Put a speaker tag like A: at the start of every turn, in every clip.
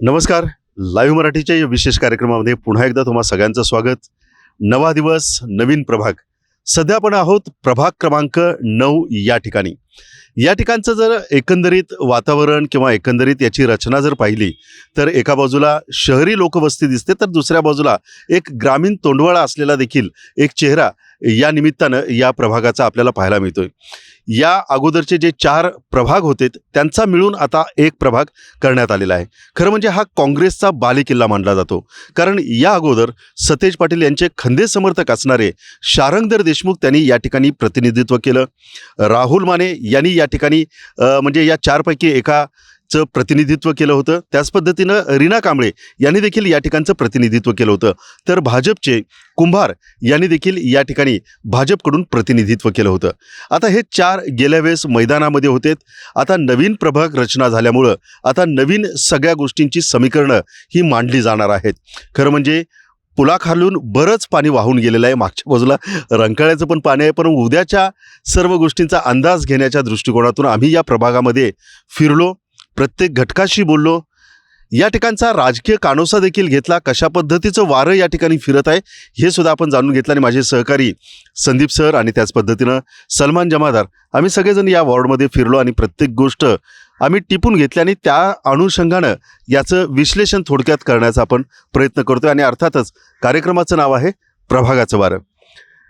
A: नमस्कार. लाईव्ह मराठीच्या या विशेष कार्यक्रमामध्ये पुन्हा एकदा तुम्हा सगळ्यांचं स्वागत. नवा दिवस, नवीन प्रभाग. सध्या आपण आहोत प्रभाग क्रमांक 9 या ठिकाणी. या ठिकाणचं जर एकंदरीत वातावरण किंवा एकंदरीत याची रचना जर पाहिली तर एका बाजूला शहरी लोकवस्ती दिसते, तर दुसऱ्या बाजूला एक ग्रामीण तोंडवळा असलेला देखील एक चेहरा या निमित्तानं या प्रभागाचा आपल्याला पाहायला मिळतोय. या अगोदरचे जे 4 प्रभाग होते त्यांचा मिळून आता एक प्रभाग करण्यात आलेला आहे. खरं म्हणजे हा काँग्रेसचा बालेकिल्ला मानला जातो, कारण या अगोदर सतेज पाटील यांचे खंदे समर्थक असणारे शारंगधर देशमुख त्यांनी या ठिकाणी प्रतिनिधित्व केलं. राहुल माने यांनी या ठिकाणी म्हणजे या 4 पैकी एकाचं प्रतिनिधित्व केलं होतं. त्याच पद्धतीनं रीना कांबळे यांनी देखील या ठिकाणचं प्रतिनिधित्व केलं होतं. तर भाजपचे कुंभार यांनी देखील या ठिकाणी भाजपकडून प्रतिनिधित्व केलं होतं. आता हे 4 गेल्या वेळेस मैदानामध्ये होते. आता नवीन प्रभाग रचना झाल्यामुळं आता नवीन सगळ्या गोष्टींची समीकरणं ही मांडली जाणार आहेत. खरं म्हणजे पुलाखालून बरंच पाणी वाहून गेलेलं आहे. मागच्या बाजूला रंकाळ्याचं पण पाणी आहे, पण उद्याच्या सर्व गोष्टींचा अंदाज घेण्याच्या दृष्टिकोनातून आम्ही या प्रभागामध्ये फिरलो, प्रत्येक घटकाशी बोललो, या ठिकाणचा राजकीय कानोसा देखील घेतला. कशा पद्धतीचं वारं या ठिकाणी फिरत आहे हे सुद्धा आपण जाणून घेतलं. आणि माझे सहकारी संदीप सर आणि त्याच पद्धतीनं सलमान जमादार, आम्ही सगळेजण या वॉर्डमध्ये फिरलो आणि प्रत्येक गोष्ट आम्ही टिपून घेतली आणि त्या अनुषंगानं याचं विश्लेषण थोडक्यात करण्याचा आपण प्रयत्न करतो. आणि अर्थातच कार्यक्रमाचं नाव आहे प्रभागाचं वारं.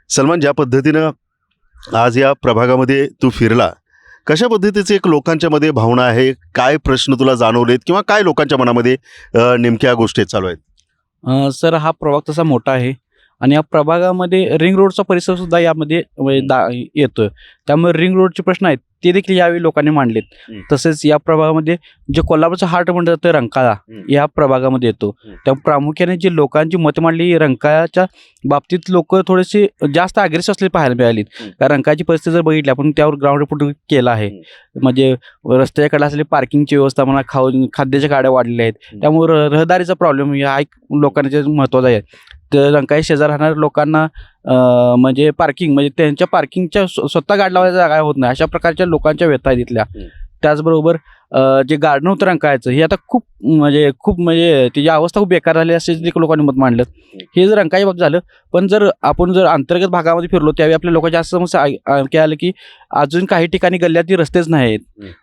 A: सलमान, ज्या पद्धतीनं आज या प्रभागामध्ये तू फिरला, कशा पद्धतीचे एक लोकांच्या मध्ये भावना आहे, काय प्रश्न तुला जाणवलेत किंवा काय लोकांच्या मनामध्ये नेमक्या गोष्टी चालू आहेत?
B: सर, हा प्रभाग तसा मोठा आहे आणि या प्रभागामध्ये रिंग रोडचा परिसर सुद्धा यामध्ये येतोय. त्यामुळे रिंग रोडचे प्रश्न आहेत ते देखील यावेळी लोकांनी मांडलेत. तसेच या प्रभागामध्ये जे कोल्हापूरचा हार्ट म्हणलं जातं रंकाळा, या प्रभागामध्ये येतो. त्यामुळे प्रामुख्याने जी लोकांची मतं मांडली, रंकाळ्याच्या बाबतीत लोक थोडेसे जास्त अग्रेसिव्ह असलेली पाहायला मिळालीत. कारण रंकाळ्याची परिस्थिती जर बघितली आपण, त्यावर ग्राउंड रिपोर्ट केला आहे. म्हणजे रस्त्याकडे असलेली पार्किंगची व्यवस्था म्हणा, खाद्याच्या गाड्या वाढलेल्या आहेत. त्यामुळे रहदारीचा प्रॉब्लेम हा एक लोकांच्या महत्त्वाचा आहे. तर रंकाळी शेजार राहणाऱ्या लोकांना म्हणजे पार्किंग, म्हणजे त्यांच्या पार्किंगच्या स्वतः गाडी लावायच्या जागा होत नाही, अशा प्रकारच्या लोकांच्या व्यथा आहेत तिथल्या. त्याचबरोबर जे गार्डन होतं रंकाळ्याचं, हे आता खूप म्हणजे त्याची अवस्था खूप बेकार झाली असे लोकांनी मत मांडलं. हे जर रंकाळ्याच्या बाबतीत झालं. पण जर आपण अंतर्गत भागामध्ये फिरलो त्यावेळी आपल्या लोकांच्या असं समस्या काय आलं की अजून काही ठिकाणी गल्ल्यात रस्तेच नाही आहेत,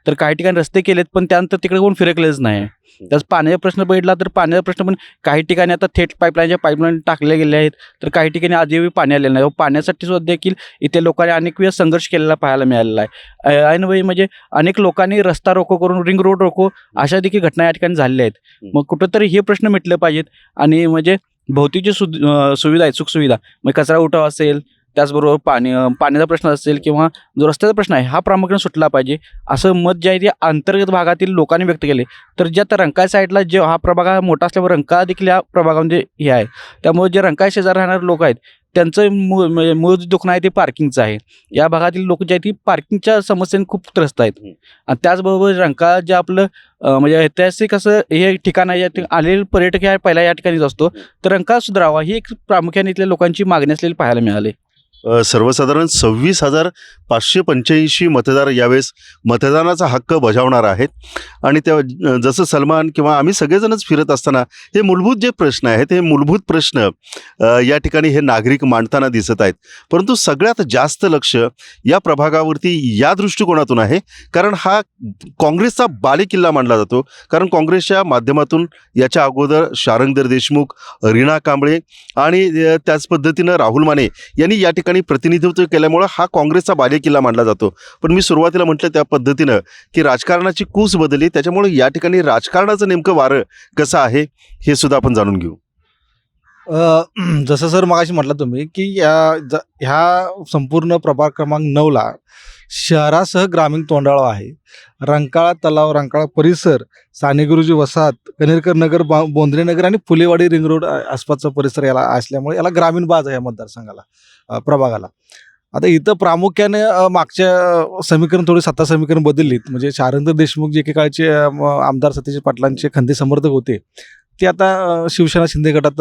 B: तर काही ठिकाणी रस्ते केलेत पण त्यानंतर तिकडे कोण फिरकलेच नाही. त्याच पाण्याचा प्रश्न बघितला तर पाण्याचा प्रश्न पण काही ठिकाणी आता थेट पाईपलाईन टाकल्या गेल्या आहेत, तर काही ठिकाणी आजही पाणी आलेलं नाही. पाण्यासाठी सुद्धा देखील इथे लोकांनी अनेक वेळा संघर्ष केलेला पाहायला मिळालेला आहे. ऐनवेळी म्हणजे अनेक लोकांनी रस्ता रोको करून रिंग रोड रोको अशा देखील घटना या ठिकाणी झालेल्या आहेत. मग कुठंतरी हे प्रश्न मिटले पाहिजेत. आणि म्हणजे भौतिक जे सुविधा आहेत, सुखसुविधा, म्हणजे कचरा उठाव असेल, त्याचबरोबर पाण्याचा प्रश्न असेल किंवा जो रस्त्याचा प्रश्न आहे, हा प्रामुख्याने सुटला पाहिजे असं मत जे आहे ते अंतर्गत भागातील लोकांनी व्यक्त केले. तर ज्या त्या रंकाळ्या साईडला जे हा प्रभाग मोठा असल्यामुळे रंकाळा देखील या प्रभागामध्ये हे आहे. त्यामुळे जे रंकाळ्या शेजार राहणारे लोक आहेत त्यांचं मूळ दुखणं आहे ते पार्किंगचं आहे. या भागातील लोक जे आहेत ती पार्किंगच्या समस्येने खूप त्रस्त आहेत. आणि त्याचबरोबर रंकाळा जे आपलं म्हणजे ऐतिहासिक असं हे ठिकाण आहे, आलेले पर्यटक ह्या पहिला या ठिकाणीच असतो, तर रंकाळा सुधारावा ही एक प्रामुख्याने इथल्या लोकांची मागणी असलेली पाहायला मिळाली.
A: सर्वसाधारण 26,585 मतदार यावेळेस मतदानाचा हक्क बजावणार आहेत. आणि त्या जसं सलमान किंवा आम्ही सगळेजणच फिरत असताना हे मूलभूत जे प्रश्न आहेत, हे मूलभूत प्रश्न या ठिकाणी हे नागरिक मांडताना दिसत आहेत. परंतु सगळ्यात जास्त लक्ष या प्रभागावरती या दृष्टिकोनातून आहे, कारण हा काँग्रेसचा बालेकिल्ला मानला जातो. कारण काँग्रेसच्या माध्यमातून याच्या अगोदर शारंगधर देशमुख, रीना कांबळे आणि त्याच पद्धतीनं राहुल माने यांनी या ठिकाणी प्रतिनिधित्व केल्यामुळं हा काँग्रेसचा बालेकिल्ला मानला जातो. पण मी सुरुवातीला म्हटलं त्या पद्धतीनं की राजकारणाची कूस बदलली, त्याच्यामुळे या ठिकाणी राजकारणाचं नेमकं वारं कसं आहे हे सुद्धा आपण जाणून घेऊ.
C: जसं सर मगाशी म्हटलं तुम्ही की ह्या संपूर्ण प्रभाग क्रमांक 9ला शहरासह ग्रामीण तोंडाळा आहे. रंकाळा तलाव, रंकाळा परिसर, सानेगुरुजी वसाहत, कनेरकर नगर, बोंद्रे नगर आणि फुलेवाडी रिंग रोड आसपासचा परिसर याला असल्यामुळे याला ग्रामीण बाज आहे या मतदारसंघाला, प्रभागाला. आता इथं प्रामुख्याने मागच्या समीकरण थोडी सत्ता समीकरण बदललीत. म्हणजे शारंगधर देशमुख जे एकेकाळचे आमदार सतेज पाटलांचे खंदे समर्थक होते, ते आता शिवसेना शिंदे गटात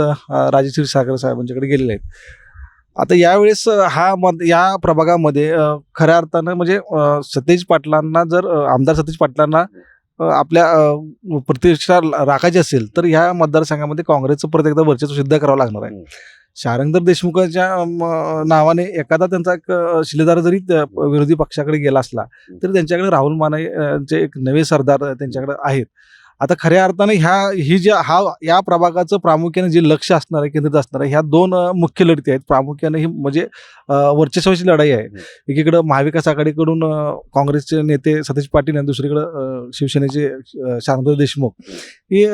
C: राजे क्षीरसागर साहेबांच्याकडे गेलेले आहेत. आता यावेळेस या प्रभागामध्ये खऱ्या अर्थानं म्हणजे सतेज पाटलांना जर आमदार सतेज पाटलांना आपल्या प्रतिष्ठा राखायची असेल तर ह्या मतदारसंघामध्ये काँग्रेसचं परत एकदा वर्चस्व सिद्ध करावं लागणार आहे. शारंगधर देशमुखांच्या नावाने एखादा त्यांचा एक शिलेदार जरी विरोधी पक्षाकडे गेला असला तरी त्यांच्याकडे राहुल माने चे एक नवे सरदार त्यांच्याकडे आहेत. आता खऱ्या अर्थाने या प्रभागाचं प्रामुख्याने जे लक्ष असणार आहे, केंद्रित असणार आहे, ह्या दोन मुख्य लढती आहेत. प्रामुख्याने ही म्हणजे वर्चस्वाची लढाई आहे. एकीकडं महाविकास आघाडीकडून काँग्रेसचे नेते सतीश पाटील आणि दुसरीकडं शिवसेनेचे शारंगधर देशमुख ही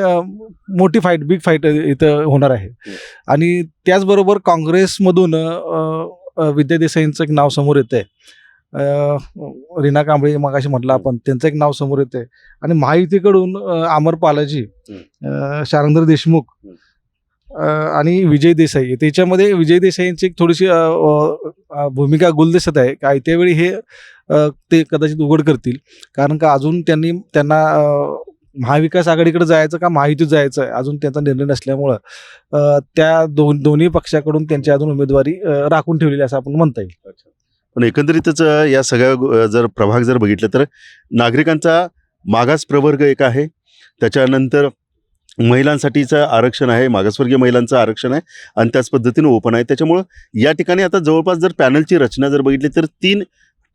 C: मोठी फाईट, बिग फाईट इथं होणार आहे. आणि त्याचबरोबर काँग्रेसमधून विद्या देसाईंचं एक नाव समोर येतं आहे. रीना कांबळे मगाशी म्हटलं आपण, त्यांचं एक नाव समोर येते. आणि महायुतीकडून अमर पालाजी, शारंगधर देशमुख आणि विजय देसाई, त्याच्यामध्ये विजय देसाईंची एक थोडीशी भूमिका गुलदस्त्यात आहे. काय त्यावेळी हे ते कदाचित उघड करतील, कारण का अजून त्यांना महाविकास आघाडीकडे जायचं का महायुतीत जायचं आहे अजून त्यांचा निर्णय नसल्यामुळं त्या दोन्ही पक्षाकडून त्यांची अजून उमेदवारी राखून ठेवलेली असं आपण म्हणता येईल.
A: पण एकंदरीतच या सगळ्या जर प्रभाग जर बघितलं तर नागरिकांचा मागास प्रवर्ग एक आहे, त्याच्यानंतर महिलांसाठीचं आरक्षण आहे, मागासवर्गीय महिलांचं आरक्षण आहे आणि त्याच पद्धतीने ओपन आहे. त्याच्यामुळं या ठिकाणी आता जवळपास जर पॅनलची रचना जर बघितली तर 3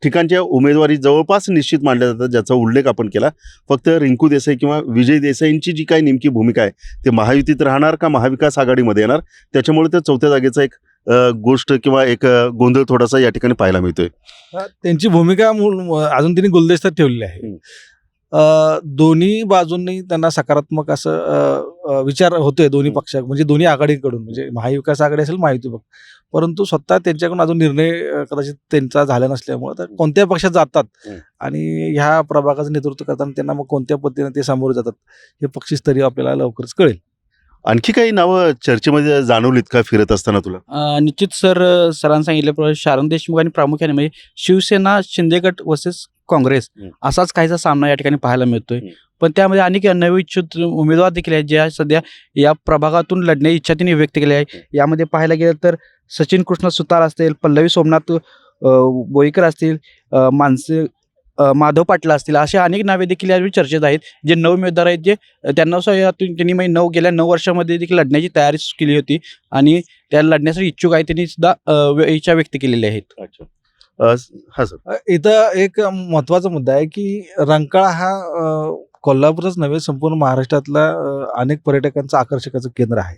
A: ठिकाणच्या उमेदवारी जवळपास निश्चित मानल्या जातात, ज्याचा उल्लेख आपण केला. फक्त रिंकू देसाई किंवा विजय देसाईंची जी काही नेमकी भूमिका आहे ते महायुतीत राहणार का महाविकास आघाडीमध्ये येणार, त्याच्यामुळे त्या 4थ्या जागेचा एक गोष्ट किंवा एक गोंधळ थोडासा या ठिकाणी पाहायला मिळतोय.
C: त्यांची भूमिका अजून त्यांनी गुलदस्त्यात ठेवलेली आहे. दोन्ही बाजूंनी त्यांना सकारात्मक असं विचार होतोय दोन्ही पक्षा, म्हणजे दोन्ही आघाडीकडून, म्हणजे महाविकास आघाडी असेल महायुती पक्ष. परंतु स्वतः त्यांच्याकडून अजून निर्णय कदाचित त्यांचा झाला नसल्यामुळे तर कोणत्या पक्षात जातात आणि ह्या प्रभागाचं नेतृत्व करताना त्यांना मग कोणत्या पद्धतीने ते सामोरे जातात हे पक्षीस्तरीय आपल्याला लवकरच कळेल.
A: आणखी काही नावं चर्चेमध्ये जाणवलीत का फिरत असताना तुला?
B: निश्चित सरांनी सांगितल्याप्रमाणे शारंगधर देशमुख आणि प्रामुख्याने म्हणजे शिवसेना शिंदे गट वर्सेस काँग्रेस असाच काहीसा सामना या ठिकाणी पाहायला मिळतोय. पण त्यामध्ये अनेक नवइच्छुक उमेदवार देखील आहेत ज्या सध्या या प्रभागातून लढण्याची इच्छा त्यांनी व्यक्त केली आहे. यामध्ये पाहायला गेलं तर सचिन कृष्ण सुतार असतील, पल्लवी सोमनाथ बोईकर असतील, माधव पाटला असतील, असे अनेक नावे देखील यावेळी चर्चेत आहेत. जे 9 उमेदवार आहेत जे त्यांना त्यांनी गेल्या 9 वर्षामध्ये देखील लढण्याची तयारी केली होती आणि त्या लढण्यासाठी इच्छुक आहे त्यांनी सुद्धा इच्छा व्यक्त केलेली आहेत.
A: अच्छा, हा सर.
C: इथं एक महत्त्वाचा मुद्दा आहे की रंकाळा हा कोल्हापूरच नव्हे संपूर्ण महाराष्ट्रातला अनेक पर्यटकांचं आकर्षकाचं केंद्र आहे.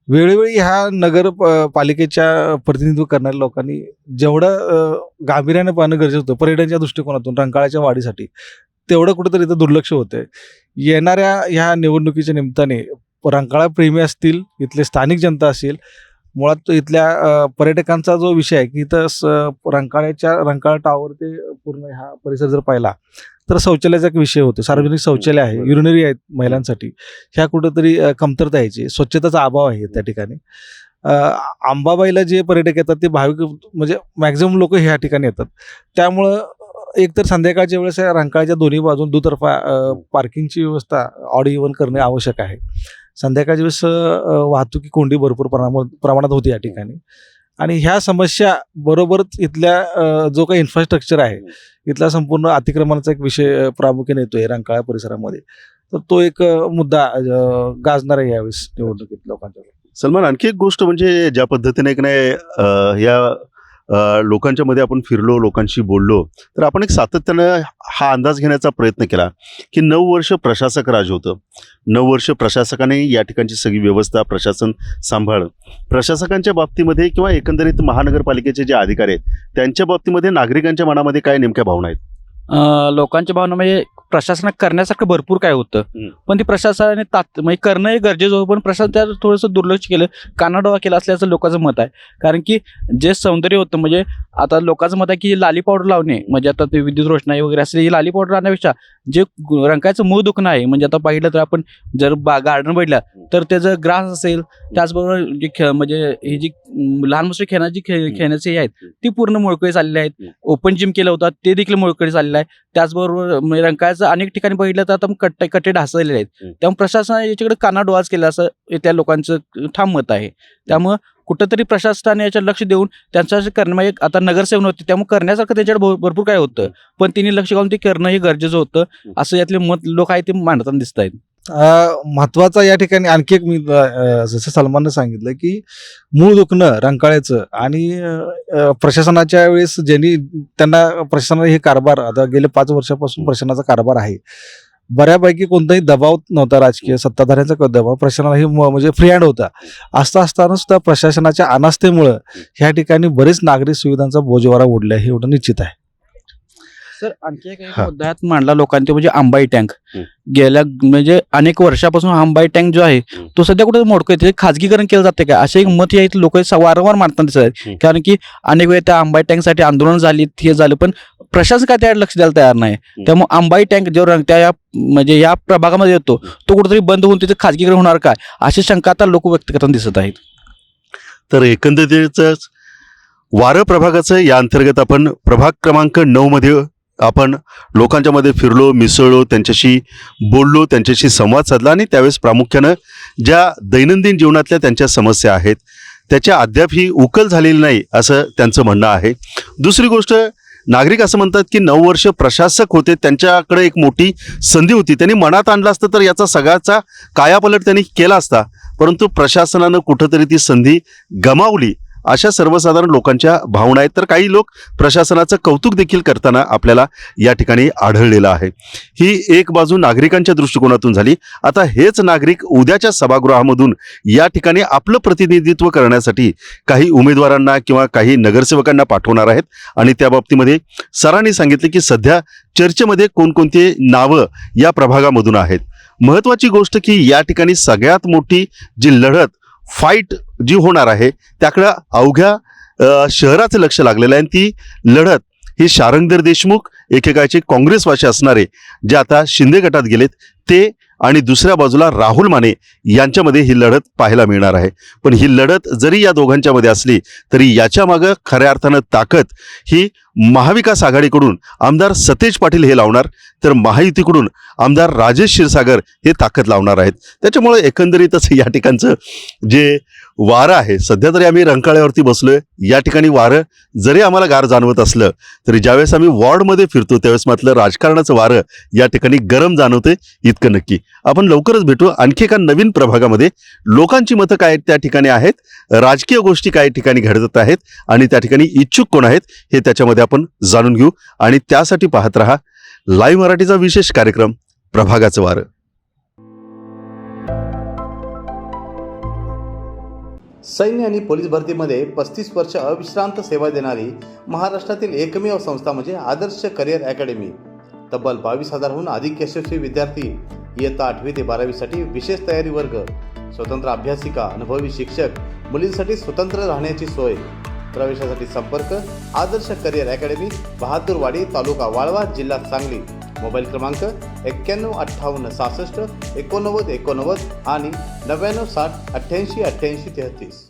C: वेळोवेळी ह्या नगर पालिकेच्या प्रतिनिधित्व करणाऱ्या लोकांनी जेवढं गांभीर्याने पाहणं गरजेचं होतं पर्यटनाच्या दृष्टिकोनातून रंकाळ्याच्या वाढीसाठी, तेवढं कुठेतरी इथं दुर्लक्ष होतंय. येणाऱ्या ह्या निवडणुकीच्या निमित्ताने रंकाळा प्रेमी असतील, इथले स्थानिक जनता असेल, मुळात इथल्या पर्यटकांचा जो विषय आहे की इथं रंकाळा टावर ते पूर्ण हा परिसर जर पाहिला तर शौचालयाचा एक विषय होतो. सार्वजनिक शौचालय आहे, युरिनरी आहेत महिलांसाठी, ह्या कुठंतरी कमतरता यायची, स्वच्छतेचा अभाव आहे त्या ठिकाणी. अंबाबाईला जे पर्यटक येतात ते भाविक म्हणजे मॅक्झिमम लोक ह्या ठिकाणी येतात. त्यामुळं एकतर संध्याकाळच्या वेळेस या रंकाळ्याच्या दोन्ही बाजून दुतर्फा पार्किंगची व्यवस्था ऑड इव्हन करणे आवश्यक आहे. संध्याकाळच्या वेळेस वाहतुकी कोंडी भरपूर प्रमाणात होती या ठिकाणी. आणि ह्या समस्या बरोबरच इथल्या जो काही इन्फ्रास्ट्रक्चर आहे, इथला संपूर्ण अतिक्रमणाचा एक विषय प्रामुख्याने येतोय रंकाळा परिसरामध्ये. तर तो एक मुद्दा गाजणार आहे यावेळेस निवडणुकीत लोकांच्या.
A: सलमान, आणखी एक गोष्ट म्हणजे ज्या पद्धतीने एक नाही या लोकांच्या मध्ये आपण फिरलो, लोकांशी बोललो, तर आपण एक सातत्यानं हा अंदाज घेण्याचा प्रयत्न केला की 9 वर्ष प्रशासक राज होतं. 9 वर्ष प्रशासकाने या ठिकाणची सगळी व्यवस्था प्रशासन सांभाळलं. प्रशासकांच्या बाबतीमध्ये किंवा एकंदरीत महानगरपालिकेचे जे अधिकारी आहेत त्यांच्या बाबतीमध्ये नागरिकांच्या मनामध्ये काय नेमक्या भावना आहेत?
B: लोकांच्या भावना म्हणजे प्रशासनात करण्यासारखं भरपूर काय होतं, पण ते प्रशासनाने म्हणजे करणं हे गरजेचं होतं, पण प्रशासन त्यात थोडंसं दुर्लक्ष केलं, कानाडोळा केला असल्याचं लोकांचं मत आहे. कारण की जे सौंदर्य होतं, म्हणजे आता लोकांचं मत आहे की लाली पावडर लावणे, म्हणजे आता ते विद्युत रोषणाई वगैरे असले ही लाली पावडर आणण्यापेक्षा जे रंकाळ्याचं मूळ दुखणं आहे, म्हणजे आता पाहिलं तर आपण जर गार्डन बघितलं तर त्याचं ग्रास असेल, त्याचबरोबर जे म्हणजे ही जी लहान मुलं खेळण्याचे आहेत ती पूर्ण मोळकळी चाललेली आहेत. ओपन जिम केलं होतं ते देखील मोळकळी चाललेलं आहे. त्याचबरोबर रंकाळ्याचं अनेक ठिकाणी बघितलं तर आता कट्टे ढासळलेले आहेत. त्यामुळे प्रशासनाने याच्याकडे कानाडोळाच केला असं त्या लोकांचं ठाम मत आहे. त्यामुळं कुठंतरी प्रशासनाने याच्यावर लक्ष देऊन त्यांचं करणं म्हणजे आता नगरसेवक नव्हते त्यामुळे करण्यासारखं त्याच्यावर भरपूर काय होतं, पण तिने लक्ष घालून ते करणं हे गरजेचं होतं असं यातले मत लोक आहेत ते मांडताना दिसत आहेत.
C: महत्वाचा या ठिकाणी आणखी एक मी जसं सलमाननं सांगितलं की मूळ दुखणं रंकाळ्याचं आणि प्रशासनाच्या वेळेस ज्यांनी त्यांना प्रशासनाने हे कारभार आता गेले 5 वर्षापासून प्रशासनाचा कारभार आहे, बऱ्यापैकी कोणताही दबाव नव्हता, राजकीय सत्ताधाऱ्यांचा दबाव प्रशासनाला हे म्हणजे फ्री हँड होता. असताना सुद्धा प्रशासनाच्या अनास्थेमुळं ह्या ठिकाणी बरेच नागरिक सुविधांचा बोजवारा ओढला हे एवढं निश्चित आहे.
B: सर आणखी एक
A: हा.
B: मुद्दा यात मांडला लोकांनी ते म्हणजे आंबाई टँक.
A: हं.
B: गेल्या म्हणजे अनेक वर्षापासून आंबाई टँक जो आहे तो सध्या कुठे मोडकं आहे, ते खाजगीकरण केलं जाते का असे एक मत या लोक वारंवार मांडताना दिसत आहेत.
A: हं.
B: कारण की अनेक वेळा त्या आंबाई टँकसाठी आंदोलन झाली, हे झालं, पण प्रशासन काय त्याकडे लक्ष द्यायला तयार नाही. त्यामुळे आंबाई टँक जो त्या म्हणजे या प्रभागामध्ये येतो तो कुठेतरी बंद होऊन तिथे खाजगीकरण होणार काय अशी शंका आता लोक व्यक्त करताना दिसत आहेत.
A: तर एकंदरीतच वारं प्रभागाचं या अंतर्गत आपण प्रभाग क्रमांक 9 मध्ये आपण लोकांच्या मध्ये फिरलो, मिसळलो, त्यांच्याशी बोललो, त्यांच्याशी संवाद साधला आणि त्यावेळेस प्रामुख्यानं ज्या दैनंदिन जीवनातल्या त्यांच्या समस्या आहेत त्याच्या अद्यापही उकल झालेली नाही असं त्यांचं म्हणणं आहे. दुसरी गोष्ट, नागरिक असं म्हणतात की 9 वर्ष प्रशासक होते, त्यांच्याकडे एक मोठी संधी होती, त्यांनी मनात आणलं असतं तर याचा सगळ्याचा कायापलट त्यांनी केला असता, परंतु प्रशासनानं कुठंतरी ती संधी गमावली अशा सर्वसाधारण लोकांच्या भावना आहेत. तर काही लोक प्रशासनाचं कौतुक देखील करताना आपल्याला या ठिकाणी आढळलेलं आहे. ही एक बाजू नागरिकांच्या दृष्टिकोनातून झाली. आता हेच नागरिक उद्याच्या सभागृहामधून या ठिकाणी आपलं प्रतिनिधित्व करण्यासाठी काही उमेदवारांना किंवा काही नगरसेवकांना पाठवणार आहेत आणि त्या बाबतीमध्ये सरांनी सांगितले की सध्या चर्चेमध्ये कोणकोणती नावं या प्रभागामधून आहेत. महत्त्वाची गोष्ट की या ठिकाणी सगळ्यात मोठी जी लढत फाईट जी होणार आहे त्याकडं अवघ्या शहराचं लक्ष लागलेलं आहे आणि ती लढत ही शारंगधर देशमुख एकेकाळचे काँग्रेसवासी असणारे जे आता शिंदे गटात गेलेत ते आणि दुसऱ्या बाजूला राहुल माने यांच्यामध्ये ही लढत पाहायला मिळणार आहे. पण ही लढत जरी या दोघांच्या मध्ये असली तरी याच्या मागं खऱ्या अर्थानं ताकद ही महाविकास आघाडीकडून आमदार सतेज पाटील हे लावणार, तर महायुतीकडून आमदार राजेश क्षीरसागर हे ताकद लावणार आहेत. त्याच्यामुळे एकंदरीतच या ठिकाणचं जे वारं आहे, सध्या तरी आम्ही रंकाळ्यावरती बसलोय, या ठिकाणी वारं जरी आम्हाला गार जाणवत असलं तरी ज्यावेळेस आम्ही वॉर्डमध्ये फिरतो त्यावेळेस मात्र राजकारणाचं वारं या ठिकाणी गरम जाणवते इतकं नक्की. आपण लवकरच भेटू आणखी एका नवीन प्रभागामध्ये. लोकांची मतं काय त्या ठिकाणी आहेत, राजकीय गोष्टी काय ठिकाणी घडत आहेत आणि त्या ठिकाणी इच्छुक कोण आहेत हे त्याच्यामध्ये आपण जाणून घेऊ आणि त्यासाठी पाहत रहा लाईव्ह मराठीचा विशेष कार्यक्रम प्रभागाचं वारं.
D: सैन्य आणि पोलीस भरतीमध्ये 35 वर्ष अविश्रांत सेवा देणारी महाराष्ट्रातील एकमेव संस्था म्हणजे आदर्श करिअर अकॅडमी. तब्बल 22,000हून अधिक यशस्वी विद्यार्थी इयत्ता 8वी ते 12वीसाठी विशेष तयारी वर्ग, स्वतंत्र अभ्यासिका, अनुभवी शिक्षक, मुलींसाठी स्वतंत्र राहण्याची सोय. प्रवेशासाठी संपर्क आदर्श करिअर अकॅडमी, बहादूरवाडी, तालुका वाळवा, जिल्हा सांगली. मोबाईल क्रमांक 915866 89 89 आणि 9960 88 88 33.